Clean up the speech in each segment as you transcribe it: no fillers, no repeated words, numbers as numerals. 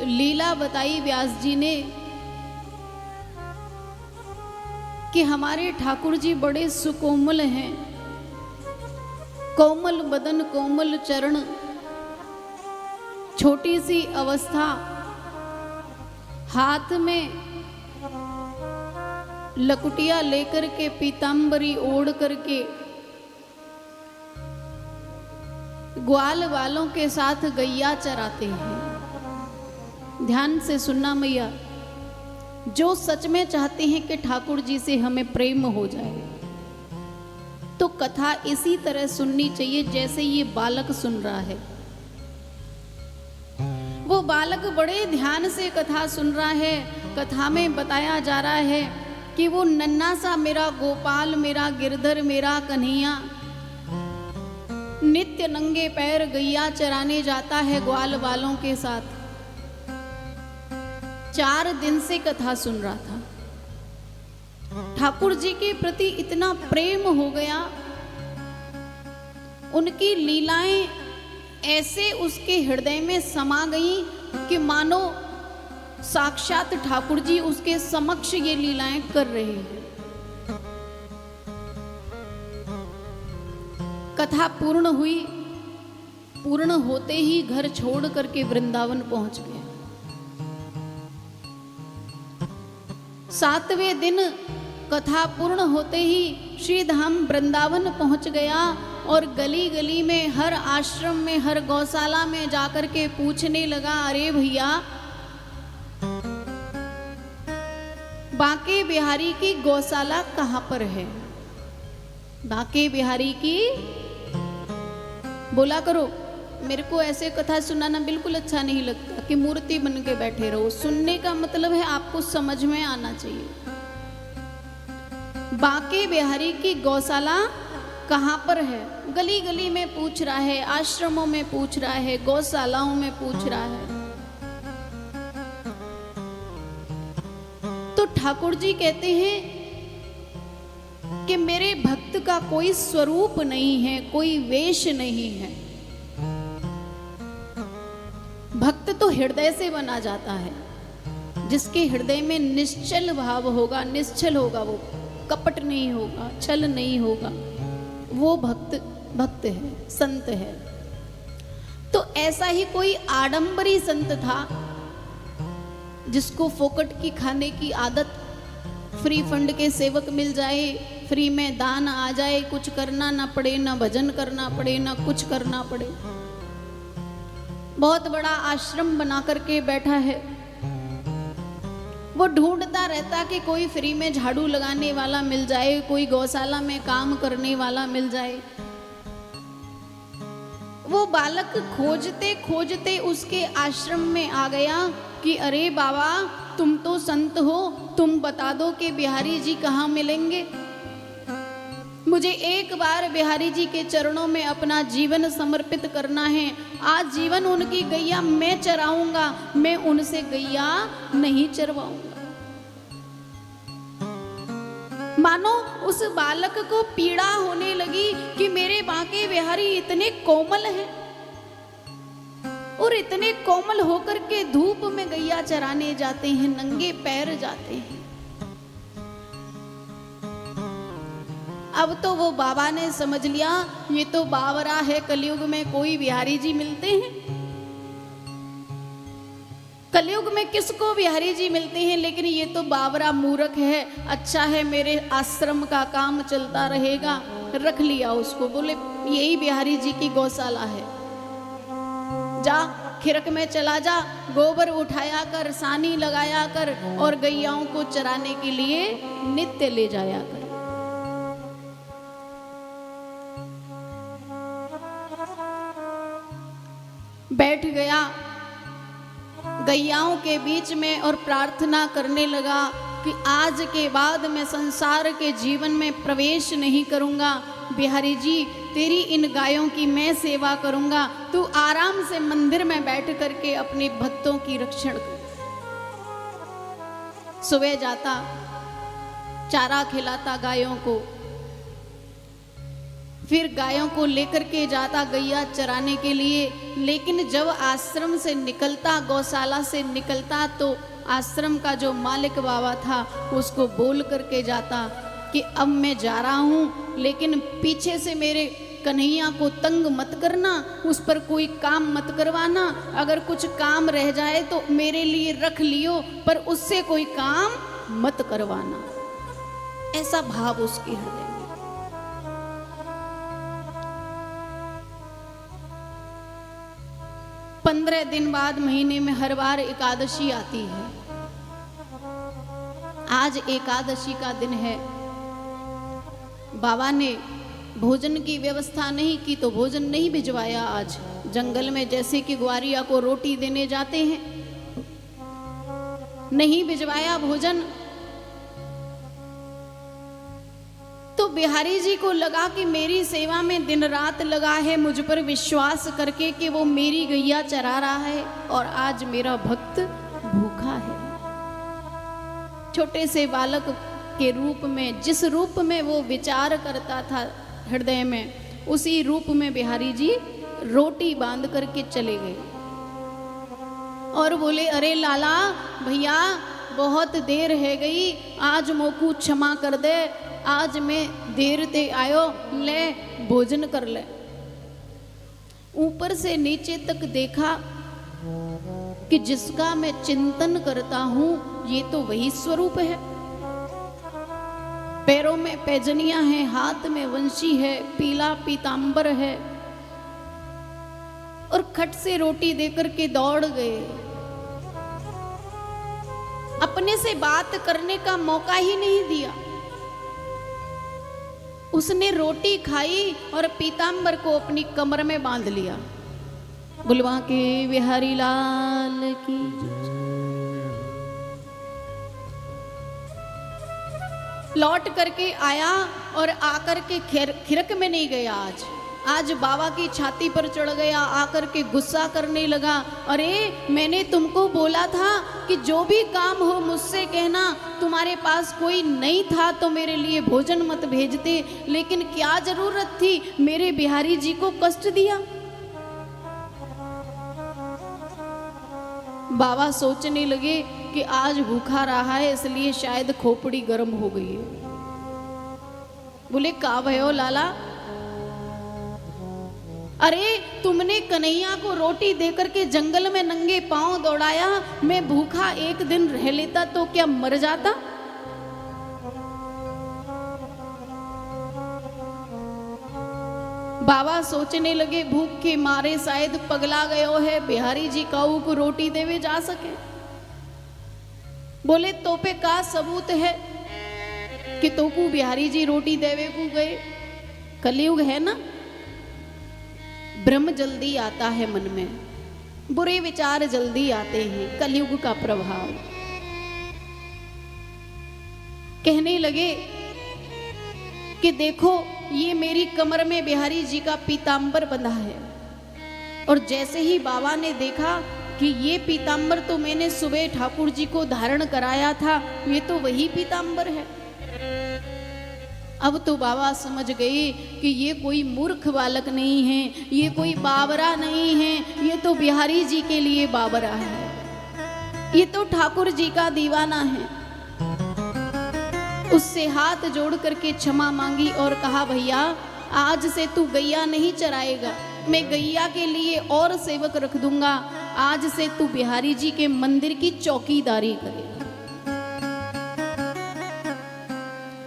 लीला बताई व्यास जी ने कि हमारे ठाकुर जी बड़े सुकोमल हैं, कोमल बदन कोमल चरण, छोटी सी अवस्था, हाथ में लकुटिया लेकर के पीतांबरी ओढ़ करके ग्वाल वालों के साथ गैया चराते हैं। ध्यान से सुनना मैया, जो सच में चाहते हैं कि ठाकुर जी से हमें प्रेम हो जाए तो कथा इसी तरह सुननी चाहिए जैसे ये बालक सुन रहा है। वो बालक बड़े ध्यान से कथा सुन रहा है। कथा में बताया जा रहा है कि वो नन्हा सा मेरा गोपाल, मेरा गिरधर, मेरा कन्हैया नित्य नंगे पैर गैया चराने जाता है ग्वाल वालों के साथ। 4 दिन से कथा सुन रहा था। ठाकुर जी के प्रति इतना प्रेम हो गया, उनकी लीलाएं ऐसे उसके हृदय में समा गई कि मानो साक्षात ठाकुर जी उसके समक्ष ये लीलाएं कर रहे हैं। कथा पूर्ण हुई। पूर्ण होते ही घर छोड़ करके वृंदावन पहुंच गया। 7वें दिन कथा पूर्ण होते ही श्री धाम वृंदावन पहुंच गया और गली गली में, हर आश्रम में, हर गौशाला में जाकर के पूछने लगा, अरे भैया बांके बिहारी की गौशाला कहां पर है? बांके बिहारी की, बोला करो। मेरे को ऐसे कथा सुनाना बिल्कुल अच्छा नहीं लगता कि मूर्ति बन के बैठे रहो। सुनने का मतलब है आपको समझ में आना चाहिए। बांके बिहारी की गौशाला कहां पर है? गली गली में पूछ रहा है, आश्रमों में पूछ रहा है, गौशालाओं में पूछ रहा है। तो ठाकुर जी कहते हैं कि मेरे भक्त का कोई स्वरूप नहीं है, कोई वेश नहीं है। भक्त तो हृदय से बना जाता है। जिसके हृदय में निश्चल भाव होगा, निश्चल होगा, वो कपट नहीं होगा, छल नहीं होगा, वो भक्त है, संत है। तो ऐसा ही कोई आडंबरी संत था जिसको फोकट की खाने की आदत, फ्री फंड के सेवक मिल जाए, फ्री में दान आ जाए, कुछ करना ना पड़े, ना भजन करना पड़े, ना कुछ करना पड़े। बहुत बड़ा आश्रम बना करके बैठा है। वो ढूंढता रहता कि कोई फ्री में झाड़ू लगाने वाला मिल जाए, कोई गौशाला में काम करने वाला मिल जाए। वो बालक खोजते खोजते उसके आश्रम में आ गया कि अरे बाबा, तुम तो संत हो, तुम बता दो कि बिहारी जी कहाँ मिलेंगे। मुझे एक बार बिहारी जी के चरणों में अपना जीवन समर्पित करना है। आज जीवन उनकी गैया मैं चराऊंगा, मैं उनसे गैया नहीं चरवाऊंगा। मानो उस बालक को पीड़ा होने लगी कि मेरे बांके बिहारी इतने कोमल हैं और इतने कोमल होकर के धूप में गैया चराने जाते हैं, नंगे पैर जाते हैं। अब तो वो बाबा ने समझ लिया ये तो बावरा है, कलयुग में कोई बिहारी जी मिलते हैं? कलयुग में किसको बिहारी जी मिलते हैं? लेकिन ये तो बावरा मूर्ख है। अच्छा है मेरे आश्रम का काम चलता रहेगा। रख लिया उसको। बोले यही बिहारी जी की गौशाला है, जा खिरक में चला जा, गोबर उठाया कर, सानी लगाया कर और गैयाओं को चराने के लिए नित्य ले जाया कर। बैठ गया गैयाओं के बीच में और प्रार्थना करने लगा कि आज के बाद मैं संसार के जीवन में प्रवेश नहीं करूंगा। बिहारी जी, तेरी इन गायों की मैं सेवा करूंगा, तू आराम से मंदिर में बैठ करके अपने भक्तों की रक्षण कर। सुबह जाता, चारा खिलाता गायों को, फिर गायों को लेकर के जाता गैया चराने के लिए। लेकिन जब आश्रम से निकलता, गौशाला से निकलता, तो आश्रम का जो मालिक बाबा था उसको बोल करके जाता कि अब मैं जा रहा हूँ, लेकिन पीछे से मेरे कन्हैया को तंग मत करना, उस पर कोई काम मत करवाना। अगर कुछ काम रह जाए तो मेरे लिए रख लियो, पर उससे कोई काम मत करवाना। ऐसा भाव उसके हृदय में। 15 दिन बाद महीने में हर बार एकादशी आती है। आज एकादशी का दिन है। बाबा ने भोजन की व्यवस्था नहीं की तो भोजन नहीं भिजवाया। आज जंगल में जैसे कि ग्वारिया को रोटी देने जाते हैं, नहीं भिजवाया भोजन। तो बिहारी जी को लगा कि मेरी सेवा में दिन रात लगा है, मुझ पर विश्वास करके कि वो मेरी गैया चरा रहा है, और आज मेरा भक्त भूखा है। छोटे से बालक के रूप में, जिस रूप में वो विचार करता था हृदय में, उसी रूप में बिहारी जी रोटी बांध करके चले गए और बोले, अरे लाला भैया बहुत देर है गई, आज मोकू क्षमा कर दे, आज मैं देर ते आयो, ले भोजन कर ले। ऊपर से नीचे तक देखा कि जिसका मैं चिंतन करता हूं ये तो वही स्वरूप है। पैरों में पैजनियां हैं, हाथ में वंशी है, पीला पीतांबर है, और खट से रोटी देकर के दौड़ गए। अपने से बात करने का मौका ही नहीं दिया। उसने रोटी खाई और पीतांबर को अपनी कमर में बांध लिया। बुलवा के बिहारी लाल की। लौट करके आया और आकर के खिरक में नहीं गया। आज बाबा की छाती पर चढ़ गया, आकर के गुस्सा करने लगा। अरे मैंने तुमको बोला था कि जो भी काम हो मुझसे कहना, तुम्हारे पास कोई नहीं था तो मेरे लिए भोजन मत भेजते, लेकिन क्या जरूरत थी मेरे बिहारी जी को कष्ट दिया। बाबा सोचने लगे कि आज भूखा रहा है इसलिए शायद खोपड़ी गर्म हो गई है। बोले, का भयो लाला? अरे तुमने कन्हैया को रोटी देकर के जंगल में नंगे पांव दौड़ाया, मैं भूखा एक दिन रह लेता तो क्या मर जाता? बाबा सोचने लगे भूख के मारे शायद पगला गयो है, बिहारी जी काऊ को रोटी देवे जा सके। बोले, तो पे का सबूत है कि तोकू बिहारी जी रोटी देवे को गए? कलयुग है ना, भ्रम जल्दी आता है मन में, बुरे विचार जल्दी आते हैं, कलयुग का प्रभाव। कहने लगे कि देखो ये मेरी कमर में बिहारी जी का पीतांबर बंधा है, और जैसे ही बाबा ने देखा कि ये पीतांबर तो मैंने सुबह ठाकुर जी को धारण कराया था, ये तो वही पीतांबर है। अब तो बाबा समझ गए कि ये कोई मूर्ख बालक नहीं है, ये कोई बाबरा नहीं है, ये तो बिहारी जी के लिए बाबरा है, ये तो ठाकुर जी का दीवाना है। उससे हाथ जोड़ करके क्षमा मांगी और कहा, भैया आज से तू गैया नहीं चराएगा, मैं गैया के लिए और सेवक रख दूंगा, आज से तू बिहारी जी के मंदिर की चौकीदारी करेगा।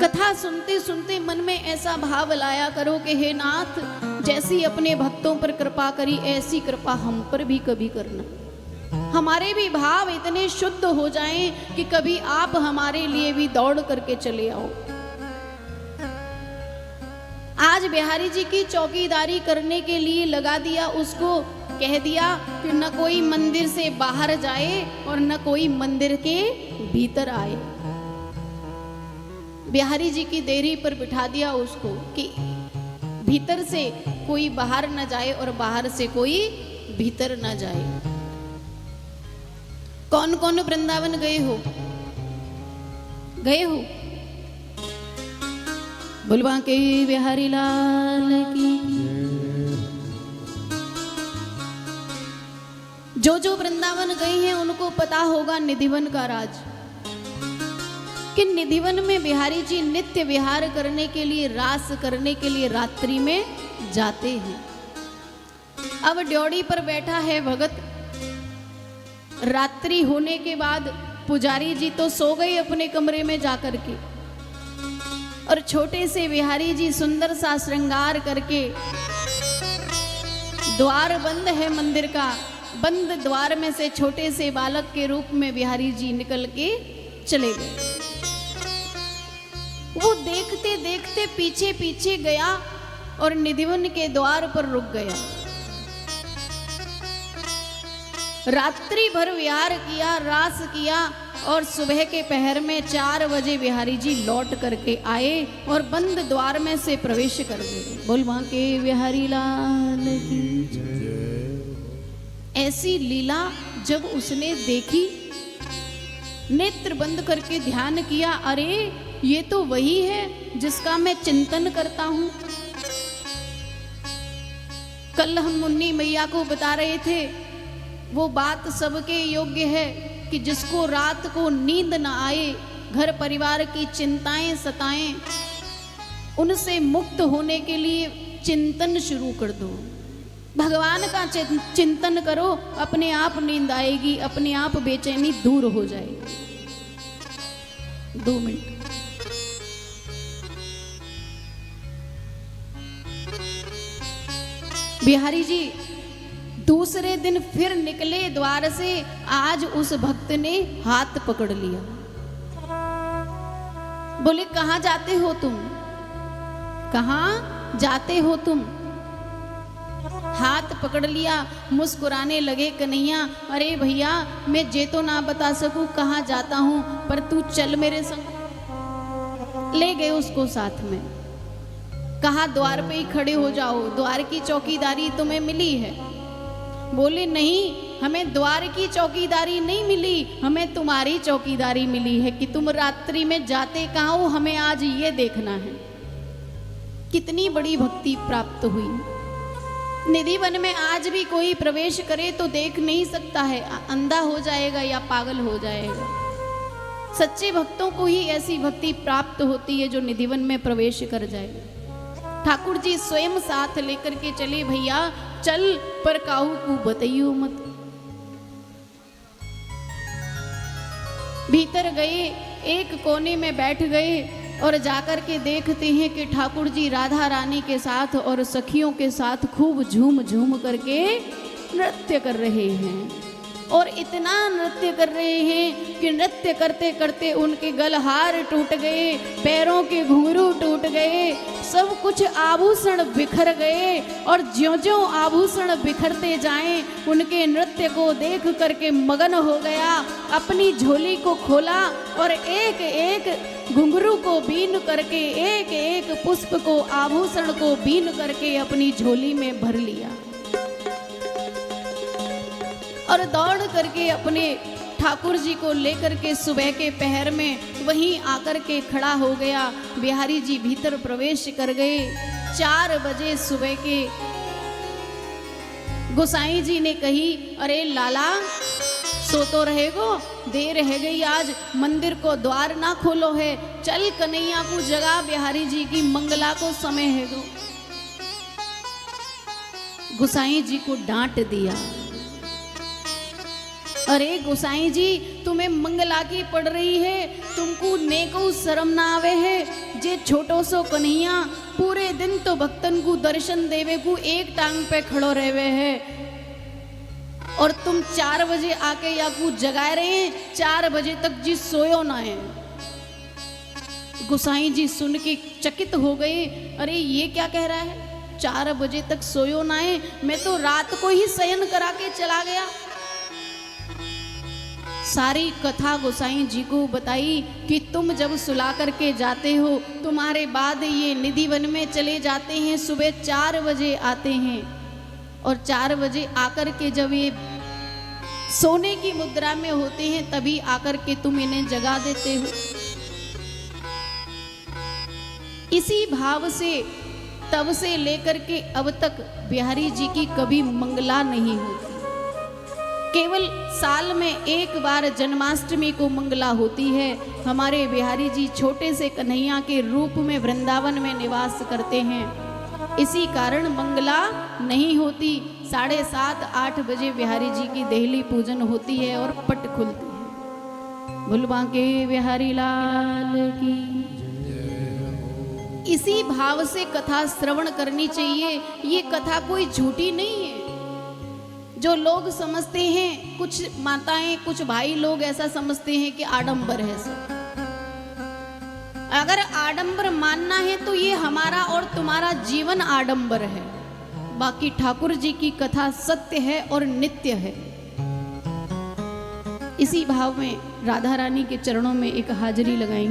कथा सुनते सुनते मन में ऐसा भाव लाया करो कि हे नाथ, जैसी अपने भक्तों पर कृपा करी ऐसी कृपा हम पर भी कभी करना। हमारे भी भाव इतने शुद्ध हो जाएं कि कभी आप हमारे लिए भी दौड़ करके चले आओ। आज बिहारी जी की चौकीदारी करने के लिए लगा दिया, उसको कह दिया कि न कोई मंदिर से बाहर जाए और न कोई मंदिर के भीतर आए। बिहारी जी की देरी पर बिठा दिया उसको कि भीतर से कोई बाहर न जाए और बाहर से कोई भीतर न जाए। कौन कौन वृंदावन गए हो? गए हो? बुलवा के बिहारी लाल की। जो जो वृंदावन गए हैं उनको पता होगा निधिवन का राज, कि निधिवन में बिहारी जी नित्य विहार करने के लिए, रास करने के लिए रात्रि में जाते हैं। अब ड्योढ़ी पर बैठा है भगत। रात्रि होने के बाद पुजारी जी तो सो गए अपने कमरे में जाकर के, और छोटे से बिहारी जी सुंदर सा श्रृंगार करके, द्वार बंद है मंदिर का, बंद द्वार में से छोटे से बालक के रूप में बिहारी जी निकल के चले गए। वो देखते देखते पीछे पीछे गया और निधिवन के द्वार पर रुक गया। रात्रि भर विहार किया, रास किया, और सुबह के पहर में 4 बजे बिहारी जी लौट करके आए और बंद द्वार में से प्रवेश कर गए। बोल वहां के बिहारी लाल की जय। ऐसी लीला जब उसने देखी, नेत्र बंद करके ध्यान किया, अरे ये तो वही है जिसका मैं चिंतन करता हूं। कल हम मुन्नी मैया को बता रहे थे, वो बात सबके योग्य है कि जिसको रात को नींद न आए, घर परिवार की चिंताएं सताएं, उनसे मुक्त होने के लिए चिंतन शुरू कर दो। भगवान का चिंतन करो, अपने आप नींद आएगी, अपने आप बेचैनी दूर हो जाएगी। 2 मिनट। बिहारी जी दूसरे दिन फिर निकले द्वार से। आज उस भक्त ने हाथ पकड़ लिया। बोले कहां जाते हो तुम, कहां जाते हो तुम? हाथ पकड़ लिया, मुस्कुराने लगे कन्हैया, अरे भैया मैं जे तो ना बता सकूं कहां जाता हूं, पर तू चल मेरे संग। ले गए उसको साथ में। कहा द्वार पे ही खड़े हो जाओ, द्वार की चौकीदारी तुम्हें मिली है। बोले नहीं, हमें द्वार की चौकीदारी नहीं मिली, हमें तुम्हारी चौकीदारी मिली है कि तुम रात्रि में जाते कहाँ हो, हमें आज ये देखना है। कितनी बड़ी भक्ति प्राप्त हुई। निधिवन में आज भी कोई प्रवेश करे तो देख नहीं सकता है, अंधा हो जाएगा या पागल हो जाएगा। सच्चे भक्तों को ही ऐसी भक्ति प्राप्त होती है जो निधिवन में प्रवेश कर जाए। ठाकुर जी स्वयं साथ लेकर के चले, भैया चल पर काहू को बताइयो मत। भीतर गए, एक कोने में बैठ गए और जाकर के देखते हैं कि ठाकुर जी राधा रानी के साथ और सखियों के साथ खूब झूम झूम करके नृत्य कर रहे हैं। और इतना नृत्य कर रहे हैं कि नृत्य करते करते उनके गलहार टूट गए, पैरों के घुंघरू टूट गए, सब कुछ आभूषण बिखर गए। और ज्यों-ज्यों आभूषण बिखरते जाएं, उनके नृत्य को देख करके मगन हो गया। अपनी झोली को खोला और एक एक घुंघरू को बीन करके, एक एक पुष्प को, आभूषण को बीन करके अपनी झोली में भर लिया और दौड़ करके अपने ठाकुर जी को लेकर के सुबह के पहर में वहीं आकर के खड़ा हो गया। बिहारी जी भीतर प्रवेश कर गए। 4 बजे सुबह के गोसाई जी ने कही, अरे लाला सो तो रहेगो, देर रह गई, आज मंदिर को द्वार ना खोलो है, चल कन्हैया को जगा, बिहारी जी की मंगला को समय है गो। गोसाई जी को डांट दिया, अरे गोसाई जी तुम्हें मंगला की पड़ रही है, तुमको नेको शर्म ना आवे है। जे छोटो सो कन्हैया पूरे दिन तो भक्तन को दर्शन देवे को एक टांग पे खड़ो रहवे है, और तुम 4 बजे आके या को जगाए रहे हैं, 4 बजे तक जी सोयो ना है। गोसाई जी सुन के चकित हो गए, अरे ये क्या कह रहा है, 4 बजे तक सोयो ना है, मैं तो रात को ही शयन करा के चला गया। सारी कथा गोसाई जी को बताई कि तुम जब सुला करके जाते हो, तुम्हारे बाद ये निधिवन में चले जाते हैं, सुबह 4 बजे आते हैं, और 4 बजे आकर के जब ये सोने की मुद्रा में होते हैं तभी आकर के तुम इन्हें जगा देते हो। इसी भाव से तब से लेकर के अब तक बिहारी जी की कभी मंगला नहीं होती। केवल साल में एक बार जन्माष्टमी को मंगला होती है। हमारे बिहारी जी छोटे से कन्हैया के रूप में वृंदावन में निवास करते हैं, इसी कारण मंगला नहीं होती। 7:30-8 बजे बिहारी जी की देहली पूजन होती है और पट खुलती है। भुलवा के बिहारी लाल की। इसी भाव से कथा श्रवण करनी चाहिए। ये कथा कोई झूठी नहीं है। जो लोग समझते हैं, कुछ माताएं कुछ भाई लोग ऐसा समझते हैं कि आडंबर है सब। अगर आडंबर मानना है तो ये हमारा और तुम्हारा जीवन आडंबर है। बाकी ठाकुर जी की कथा सत्य है और नित्य है। इसी भाव में राधा रानी के चरणों में एक हाजिरी लगाएंगे।